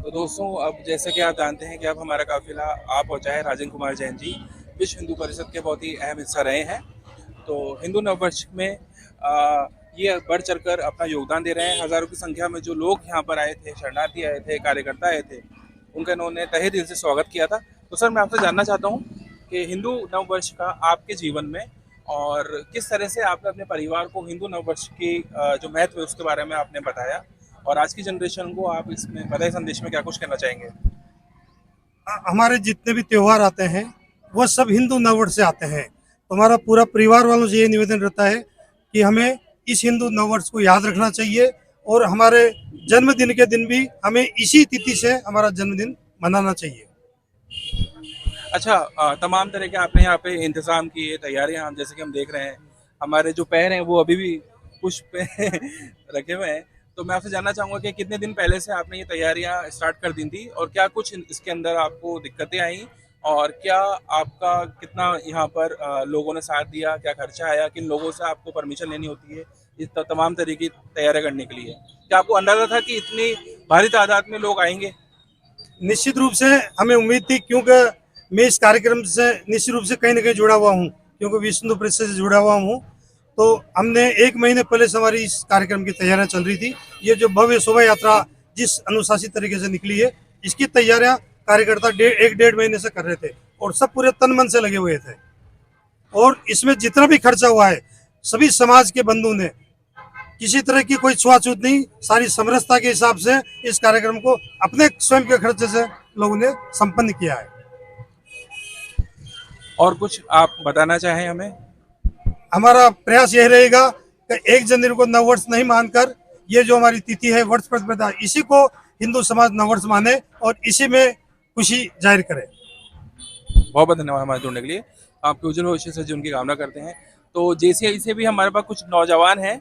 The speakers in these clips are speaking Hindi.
तो दोस्तों, अब जैसे कि आप जानते हैं कि अब हमारा काफिला आ पहुंचा है। राजन कुमार जैन जी विश्व हिंदू परिषद के बहुत ही अहम हिस्सा रहे हैं। तो हिंदू नववर्ष में ये बढ़ चढ़कर अपना योगदान दे रहे हैं। हजारों की संख्या में जो लोग यहाँ पर आए थे, शरणार्थी आए थे, कार्यकर्ता आए थे, उनका इन्होंने तहे दिल से स्वागत किया था। तो सर, मैं आपसे जानना चाहता हूँ कि हिंदू नववर्ष का आपके जीवन में और किस तरह से आपने अपने परिवार को हिंदू नववर्ष की जो महत्व है उसके बारे में आपने बताया, और आज की जनरेशन को आप इसमें बधाई संदेश में क्या कुछ कहना चाहेंगे? हमारे जितने भी त्योहार आते हैं वह सब हिंदू नववर्ष से आते हैं। तो हमारा पूरा परिवार वालों से ये निवेदन रहता है कि हमें इस हिंदू नववर्ष को याद रखना चाहिए और हमारे जन्मदिन के दिन भी हमें इसी तिथि से हमारा जन्मदिन मनाना चाहिए। अच्छा, तमाम तरह के आपने यहाँ पे इंतजाम किए, तैयारियां, हम जैसे कि हम देख रहे हैं हमारे जो पैर हैं वो अभी भी पुष्प पे रखे हुए हैं। तो मैं आपसे जानना चाहूंगा कि कितने दिन पहले से आपने ये तैयारियां स्टार्ट कर दी थी, और क्या कुछ इसके अंदर आपको दिक्कतें आई, और क्या आपका कितना यहाँ पर लोगों ने साथ दिया, क्या खर्चा आया, किन लोगों से आपको परमिशन लेनी होती है इस तमाम तरह की तैयारियां करने के लिए? क्या आपको अंदाजा था कि इतनी भारी तादाद में लोग आएंगे? निश्चित रूप से हमें उम्मीद थी, क्योंकि मैं इस कार्यक्रम से निश्चित रूप से कहीं ना कहीं जुड़ा हुआ हूँ, क्योंकि विश्व हिंदू परिषद से जुड़ा हुआ हूँ। तो हमने 1 महीने पहले से हमारी इस कार्यक्रम की तैयारियां चल रही थी। ये जो भव्य शोभा यात्रा जिस अनुशासित तरीके से निकली है, इसकी तैयारियां कार्यकर्ता 1 डेढ़ महीने से कर रहे थे और सब पूरे तन मन से लगे हुए थे। और इसमें जितना भी खर्चा हुआ है, सभी समाज के बंधु ने, किसी तरह की कोई छुआछूत नहीं, सारी समरसता के हिसाब से इस कार्यक्रम को अपने स्वयं के खर्चे से लोगों ने संपन्न किया है। और कुछ आप बताना चाहें हमें? हमारा प्रयास यह रहेगा कि 1 जनवरी को नववर्ष नहीं मानकर ये जो हमारी तिथि है, वर्ष प्रतिपदा, इसी को हिंदू समाज नववर्ष माने और इसी में खुशी जाहिर करे। बहुत बहुत धन्यवाद हमारे जुड़ने के लिए। आपके उज्जवल भविष्य से जो उनकी कामना करते हैं। तो जेसीआई से भी हमारे पास कुछ नौजवान हैं।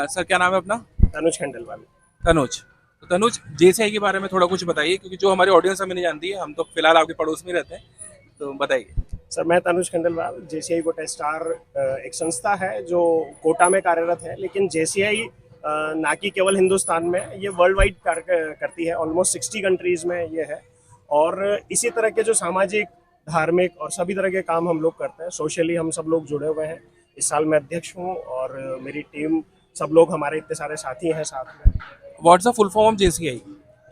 सर, क्या नाम है अपना? तनुज खंडेलवाल। तनुज। तो तनुज, जेसीआई के बारे में थोड़ा कुछ बताइए, क्योंकि जो हमारी ऑडियंस हमें नहीं जानती है, हम तो फिलहाल आपके पड़ोस में रहते हैं, तो बताइए। सर, मैं तनुज खंडेलवाल। जेसीआई कोटा स्टार एक संस्था है जो कोटा में कार्यरत है, लेकिन जेसीआई ना कि केवल हिंदुस्तान में, ये वर्ल्ड वाइड कार्य करती है। ऑलमोस्ट 60 कंट्रीज में ये है। और इसी तरह के जो सामाजिक, धार्मिक और सभी तरह के काम हम लोग करते हैं। सोशली हम सब लोग जुड़े हुए हैं। इस साल मैं अध्यक्ष हूँ और मेरी टीम, सब लोग हमारे इतने सारे साथी हैं साथ में। What's the full form of JCI?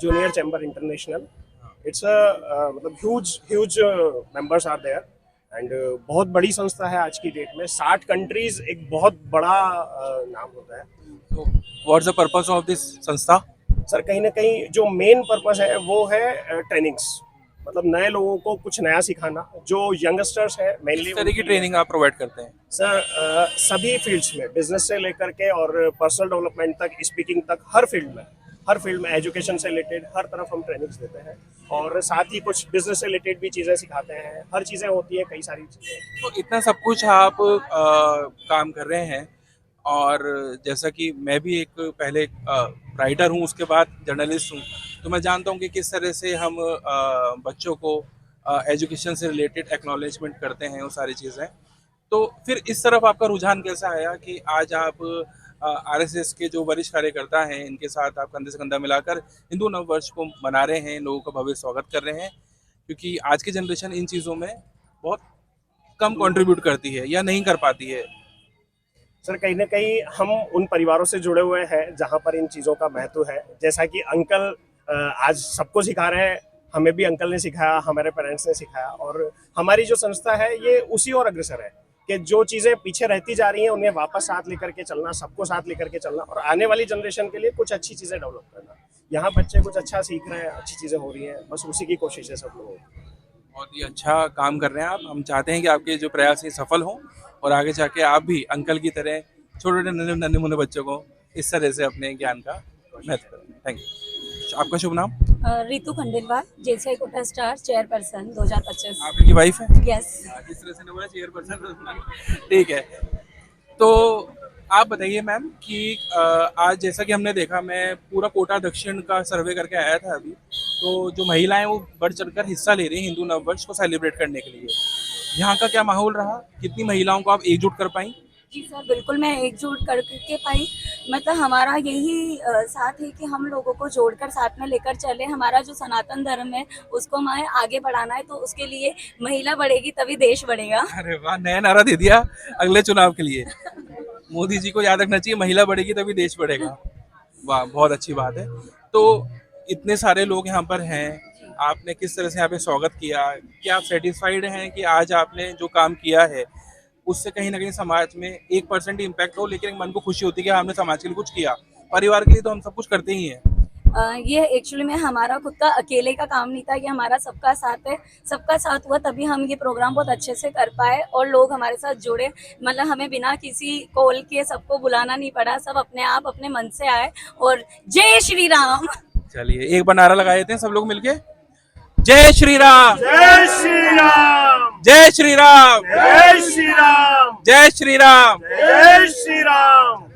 Junior chamber international. It's मतलब huge members are there and बहुत बड़ी संस्था है आज की डेट में। 60 कंट्रीज एक बहुत बड़ा नाम होता है। तो what's the purpose of this संस्था? सर, कहीं ना कहीं जो मेन पर्पस है वो है ट्रेनिंग्स, मतलब नए लोगों को कुछ नया सिखाना। जो यंगस्टर्स है मेनली, किस तरह की ट्रेनिंग आप प्रोवाइड करते हैं? सर सभी फील्ड्स में, बिजनेस से लेकर के और पर्सनल डेवलपमेंट तक, स्पीकिंग तक, हर फील्ड में एजुकेशन से रिलेटेड हर तरफ हम ट्रेनिंग्स देते हैं। और साथ ही कुछ बिजनेस से रिलेटेड भी चीज़ें सिखाते हैं। हर चीज़ें होती है, कई सारी चीज़ें। तो इतना सब कुछ आप काम कर रहे हैं, और जैसा कि मैं भी एक पहले राइटर हूँ, उसके बाद जर्नलिस्ट हूँ, तो मैं जानता हूँ कि किस तरह से हम बच्चों को एजुकेशन से रिलेटेड एक्नॉलेजमेंट करते हैं, वो सारी चीज़ें। तो फिर इस तरफ आपका रुझान कैसा आया कि आज आप आरएसएस के जो वरिष्ठ कार्यकर्ता हैं, इनके साथ आप कंधे से कंधा मिलाकर हिंदू नववर्ष को मना रहे हैं, लोगों का भव्य स्वागत कर रहे हैं? क्योंकि आज की जनरेशन इन चीज़ों में बहुत कम कंट्रीब्यूट करती है या नहीं कर पाती है। सर, कहीं ना कहीं हम उन परिवारों से जुड़े हुए हैं जहाँ पर इन चीज़ों का महत्व है। जैसा कि अंकल आज सबको सिखा रहे हैं, हमें भी अंकल ने सिखाया, हमारे पेरेंट्स ने सिखाया। और हमारी जो संस्था है ये उसी और अग्रसर है कि जो चीज़ें पीछे रहती जा रही हैं उन्हें वापस साथ लेकर के चलना, सबको साथ लेकर के चलना और आने वाली जनरेशन के लिए कुछ अच्छी चीज़ें डेवलप करना। यहाँ बच्चे कुछ अच्छा सीख रहे हैं, अच्छी चीज़ें हो रही हैं, बस उसी की कोशिश है सब लोगों की। बहुत ही अच्छा काम कर रहे हैं आप। हम चाहते हैं कि आपके जो प्रयास ये सफल हों, और आगे जाके आप भी अंकल की तरह छोटे छोटे नन्हे नन्हे मुन्ने बच्चों को इस तरह से अपने ज्ञान का महत्व करें। Thank you. आपका शुभ नाम? Ritu Khandelwal, JCI Kota star chairperson 2025। आप इनकी वाइफ है? यस। जिस तरह से ने बोला चेयरपर्सन, ठीक है। तो आप बताइए मैम कि आज जैसा कि हमने देखा, मैं पूरा कोटा दक्षिण का सर्वे करके आया था अभी, तो जो महिलाएं वो बढ़ चढ़कर हिस्सा ले रही हैं हिंदू नववर्ष को सेलिब्रेट करने के लिए। यहाँ का क्या माहौल रहा? कितनी महिलाओं को आप एकजुट कर पाई? जी सर, बिल्कुल मैं एकजुट करके पाई। मतलब हमारा यही साथ है कि हम लोगों को जोड़कर साथ में लेकर चले। हमारा जो सनातन धर्म है उसको हमें आगे बढ़ाना है, तो उसके लिए महिला बढ़ेगी तभी देश बढ़ेगा। अरे वाह, नया नारा दे दिया अगले चुनाव के लिए। मोदी जी को याद रखना चाहिए, महिला बढ़ेगी तभी देश बढ़ेगा। वाह, बहुत अच्छी बात है। तो इतने सारे लोग यहाँ पर हैं, आपने किस तरह से यहाँ पे स्वागत किया? क्या आप सेटिस्फाइड हैं कि आज आपने जो काम किया है उससे कहीं ना कहीं समाज में 1% इम्पैक्ट हो, लेकिन मन को खुशी होती है कि हमने समाज के लिए कुछ किया? परिवार के लिए तो हम सब कुछ करते ही हैं। ये एक्चुअली में हमारा खुद का अकेले का काम नहीं था, ये हमारा सबका साथ है। सबका साथ हुआ तभी हम ये प्रोग्राम बहुत अच्छे से कर पाए और लोग हमारे साथ जुड़े। मतलब हमें बिना किसी कॉल के सबको बुलाना नहीं पड़ा, सब अपने आप अपने मन से आए। और जय श्री राम। चलिए एक बार नारा लगा देते हैं सब लोग मिलके। जय श्री राम, जय श्री राम, जय श्री राम, जय श्री राम, जय श्री राम। जय श्री राम।